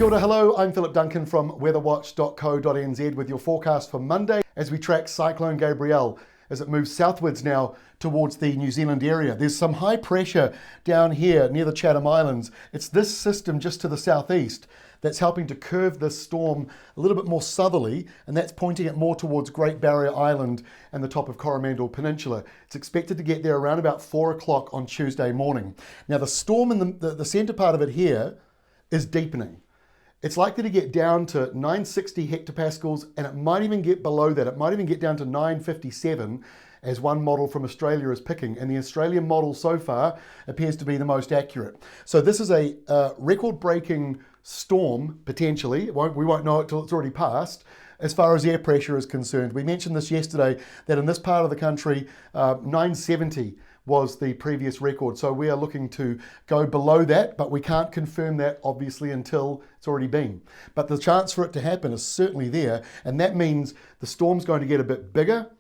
Kia ora, hello, I'm Philip Duncan from weatherwatch.co.nz with your forecast for Monday as we track Cyclone Gabrielle as it moves southwards now towards the New Zealand area. There's some high pressure down here near the Chatham Islands. It's this system just to the southeast that's helping to curve this storm a little bit more southerly, and that's pointing it more towards Great Barrier Island and the top of Coromandel Peninsula. It's expected to get there around about 4 o'clock on Tuesday morning. Now the storm in the center part of it here is deepening. It's likely to get down to 960 hectopascals, and it might even get below that. It might even get down to 957 as one model from Australia is picking. And the Australian model so far appears to be the most accurate. So this is a record-breaking storm, potentially. We won't know it till it's already passed. As far as air pressure is concerned, we mentioned this yesterday, that in this part of the country, 970 was the previous record. So we are looking to go below that, but we can't confirm that obviously until it's already been. But the chance for it to happen is certainly there, and that means the storm's going to get a bit bigger,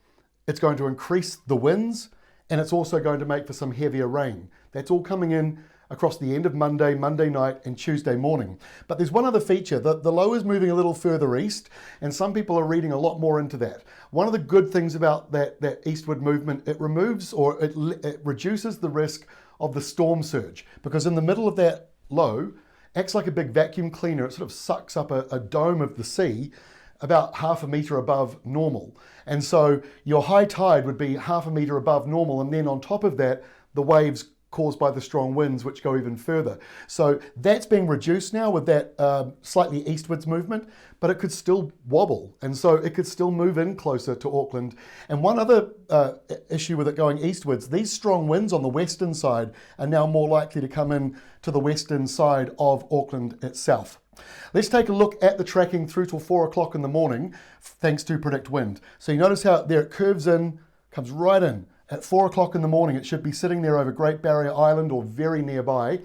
it's going to increase the winds, and it's also going to make for some heavier rain. That's all coming in across the end of Monday, Monday night, and Tuesday morning. But there's one other feature. The low is moving a little further east, and some people are reading a lot more into that. One of the good things about that eastward movement, it reduces the risk of the storm surge, because in the middle of that low, acts like a big vacuum cleaner. It sort of sucks up a dome of the sea about half a metre above normal. And so your high tide would be half a metre above normal, and then on top of that, the waves caused by the strong winds, which go even further. So that's being reduced now with that slightly eastwards movement, but it could still wobble. And so it could still move in closer to Auckland. And one other issue with it going eastwards, these strong winds on the western side are now more likely to come in to the western side of Auckland itself. Let's take a look at the tracking through till 4 o'clock in the morning, thanks to Predict Wind. So you notice how there it curves in, comes right in. At 4 o'clock in the morning, it should be sitting there over Great Barrier Island or very nearby,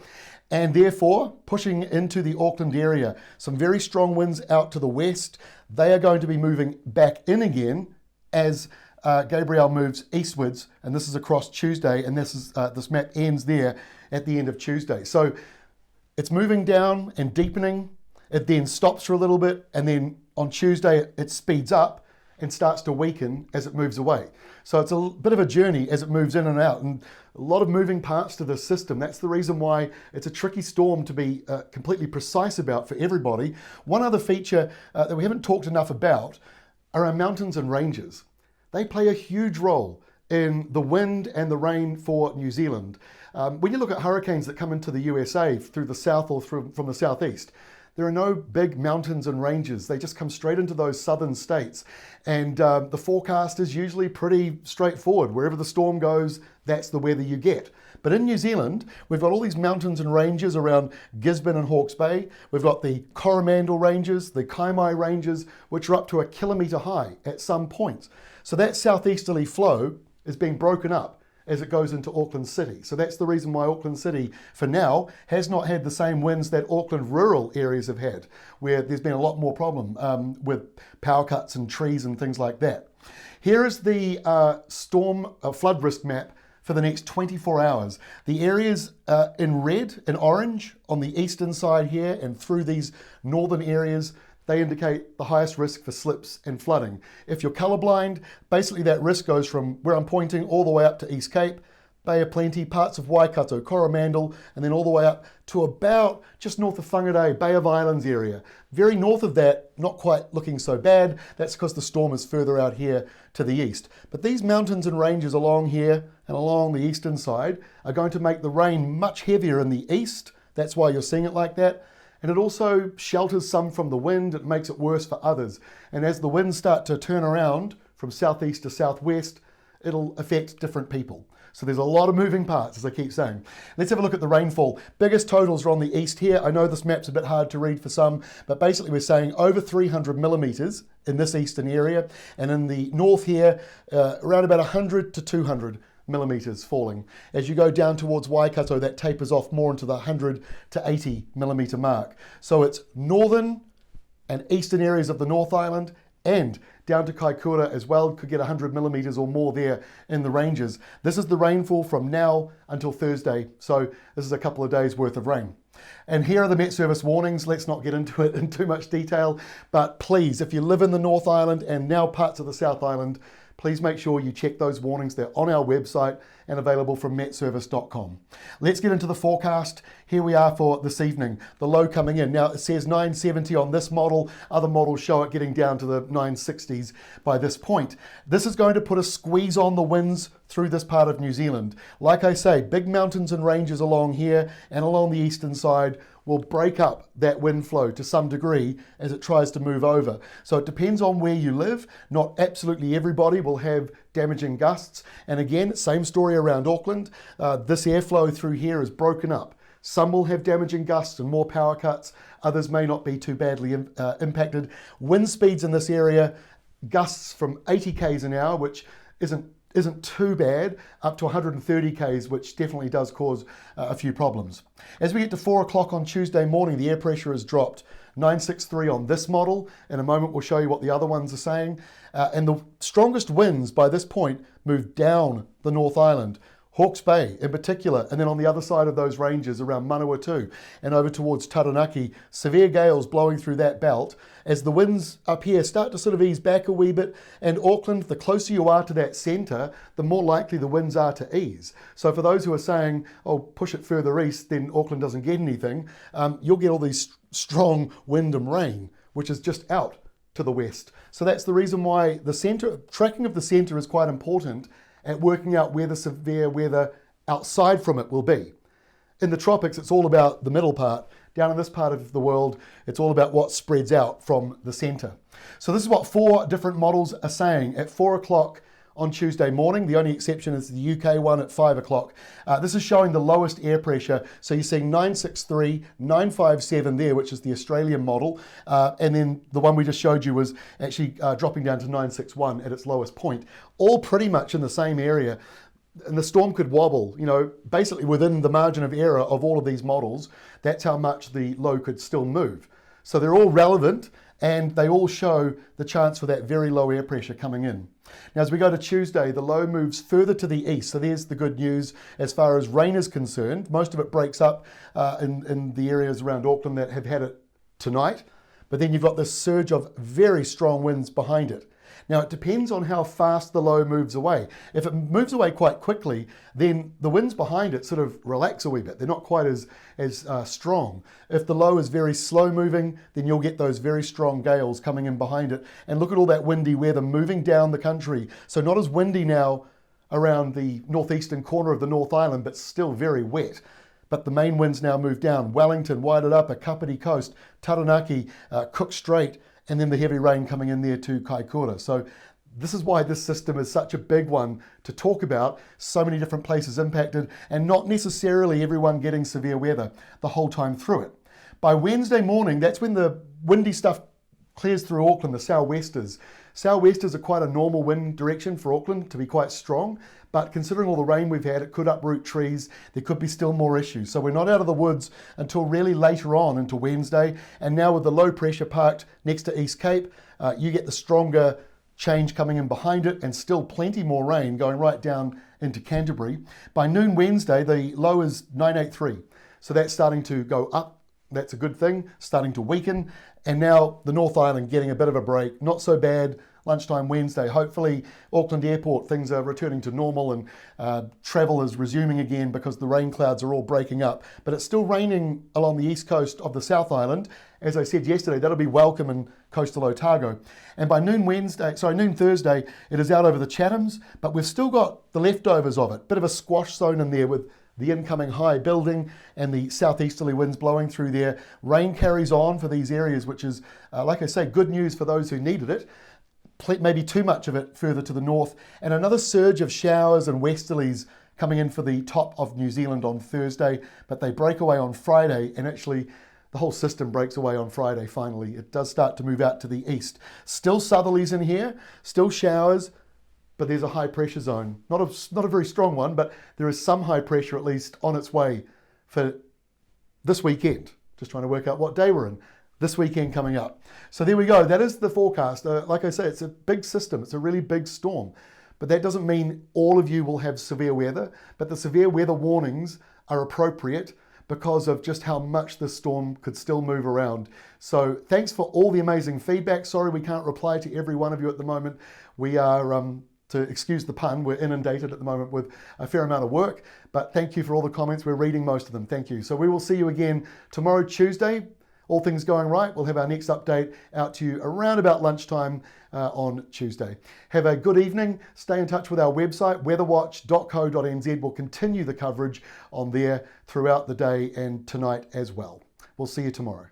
and therefore pushing into the Auckland area. Some very strong winds out to the west. They are going to be moving back in again as Gabrielle moves eastwards, and this is across Tuesday, and this map ends there at the end of Tuesday. So it's moving down and deepening. It then stops for a little bit, and then on Tuesday it speeds up and starts to weaken as it moves away. So it's a bit of a journey as it moves in and out, and a lot of moving parts to this system. That's the reason why it's a tricky storm to be completely precise about for everybody. One other feature that we haven't talked enough about are our mountains and ranges. They play a huge role in the wind and the rain for New Zealand. When you look at hurricanes that come into the USA through the south or from the southeast, there are no big mountains and ranges. They just come straight into those southern states. And the forecast is usually pretty straightforward. Wherever the storm goes, that's the weather you get. But in New Zealand, we've got all these mountains and ranges around Gisborne and Hawke's Bay. We've got the Coromandel ranges, the Kaimai ranges, which are up to 1 kilometre high at some points. So that southeasterly flow is being broken up as it goes into Auckland City. So that's the reason why Auckland City, for now, has not had the same winds that Auckland rural areas have had, where there's been a lot more problem with power cuts and trees and things like that. Here is the storm flood risk map for the next 24 hours. The areas in red and orange on the eastern side here and through these northern areas, they indicate the highest risk for slips and flooding. If you're colorblind, basically that risk goes from where I'm pointing all the way up to East Cape, Bay of Plenty, parts of Waikato, Coromandel, and then all the way up to about just north of Whangarei, Bay of Islands area. Very north of that, not quite looking so bad. That's because the storm is further out here to the east. But these mountains and ranges along here and along the eastern side are going to make the rain much heavier in the east. That's why you're seeing it like that. And it also shelters some from the wind. It makes it worse for others. And as the winds start to turn around from southeast to southwest, it'll affect different people. So there's a lot of moving parts, as I keep saying. Let's have a look at the rainfall. Biggest totals are on the east here. I know this map's a bit hard to read for some, but basically we're saying over 300 millimetres in this eastern area. And in the north here, around about 100 to 200 millimetres falling. As you go down towards Waikato, that tapers off more into the 100 to 80 millimetre mark. So it's northern and eastern areas of the North Island and down to Kaikoura as well, could get 100 millimetres or more there in the ranges. This is the rainfall from now until Thursday, so this is a couple of days worth of rain. And here are the MetService warnings. Let's not get into it in too much detail, but please, if you live in the North Island and now parts of the South Island, please make sure you check those warnings. They're on our website and available from metservice.com. Let's get into the forecast. Here we are for this evening. The low coming in. Now it says 970 on this model. Other models show it getting down to the 960s by this point. This is going to put a squeeze on the winds through this part of New Zealand. Like I say, big mountains and ranges along here and along the eastern side will break up that wind flow to some degree as it tries to move over. So it depends on where you live. Not absolutely everybody will have damaging gusts. And again, same story around Auckland. This airflow through here is broken up. Some will have damaging gusts and more power cuts. Others may not be too badly impacted. Wind speeds in this area, gusts from 80 k's an hour, which isn't too bad, up to 130 k's, which definitely does cause a few problems. As we get to 4 o'clock on Tuesday morning, the air pressure has dropped 963 on this model. In a moment, we'll show you what the other ones are saying. And the strongest winds by this point move down the North Island, Hawke's Bay in particular, and then on the other side of those ranges around Manawatu and over towards Taranaki, severe gales blowing through that belt as the winds up here start to sort of ease back a wee bit. And Auckland, the closer you are to that centre, the more likely the winds are to ease. So for those who are saying, oh, push it further east, then Auckland doesn't get anything, you'll get all these strong wind and rain, which is just out to the west. So that's the reason why the centre, tracking of the centre is quite important at working out where the severe weather outside from it will be. In the tropics, it's all about the middle part. Down in this part of the world, it's all about what spreads out from the centre. So this is what 4 different models are saying at 4 o'clock on Tuesday morning. The only exception is the UK one at 5 o'clock. This is showing the lowest air pressure. So you're seeing 963, 957 there, which is the Australian model. And then the one we just showed you was actually dropping down to 961 at its lowest point. All pretty much in the same area. And the storm could wobble, basically within the margin of error of all of these models. That's how much the low could still move. So they're all relevant and they all show the chance for that very low air pressure coming in. Now, as we go to Tuesday, the low moves further to the east. So there's the good news as far as rain is concerned. Most of it breaks up in the areas around Auckland that have had it tonight. But then you've got this surge of very strong winds behind it. Now, it depends on how fast the low moves away. If it moves away quite quickly, then the winds behind it sort of relax a wee bit. They're not quite as strong. If the low is very slow moving, then you'll get those very strong gales coming in behind it. And look at all that windy weather moving down the country. So not as windy now around the northeastern corner of the North Island, but still very wet. But the main winds now move down. Wellington, Wairarapa, Kapiti Coast, Taranaki, Cook Strait, and then the heavy rain coming in there to Kaikoura. So this is why this system is such a big one to talk about. So many different places impacted and not necessarily everyone getting severe weather the whole time through it. By Wednesday morning, that's when the windy stuff clears through Auckland, the sou'westers. Sou'westers are quite a normal wind direction for Auckland to be quite strong, but considering all the rain we've had, it could uproot trees. There could be still more issues. So we're not out of the woods until really later on into Wednesday. And now with the low pressure parked next to East Cape, you get the stronger change coming in behind it and still plenty more rain going right down into Canterbury. By noon Wednesday, the low is 983. So that's starting to go up. That's a good thing, starting to weaken. And now the North Island getting a bit of a break. Not so bad lunchtime Wednesday. Hopefully Auckland Airport, things are returning to normal and travel is resuming again because the rain clouds are all breaking up. But it's still raining along the east coast of the South Island. As I said yesterday, that'll be welcome in coastal Otago. And by noon Thursday, it is out over the Chathams, but we've still got the leftovers of it. Bit of a squash zone in there with the incoming high building and the southeasterly winds blowing through there. Rain carries on for these areas, which is, like I say, good news for those who needed it. Maybe too much of it further to the north. And another surge of showers and westerlies coming in for the top of New Zealand on Thursday, but they break away on Friday, and actually the whole system breaks away on Friday finally. It does start to move out to the east. Still southerlies in here, still showers, but there's a high pressure zone. Not a very strong one, but there is some high pressure at least on its way for this weekend. Just trying to work out what day we're in. this weekend coming up. So there we go. That is the forecast. Like I say, it's a big system. It's a really big storm. But that doesn't mean all of you will have severe weather. But the severe weather warnings are appropriate because of just how much the storm could still move around. So thanks for all the amazing feedback. Sorry we can't reply to every one of you at the moment. We are, to excuse the pun, we're inundated at the moment with a fair amount of work. But thank you for all the comments. We're reading most of them. Thank you. So we will see you again tomorrow, Tuesday. All things going right, we'll have our next update out to you around about lunchtime on Tuesday. Have a good evening. Stay in touch with our website, weatherwatch.co.nz. We'll continue the coverage on there throughout the day and tonight as well. We'll see you tomorrow.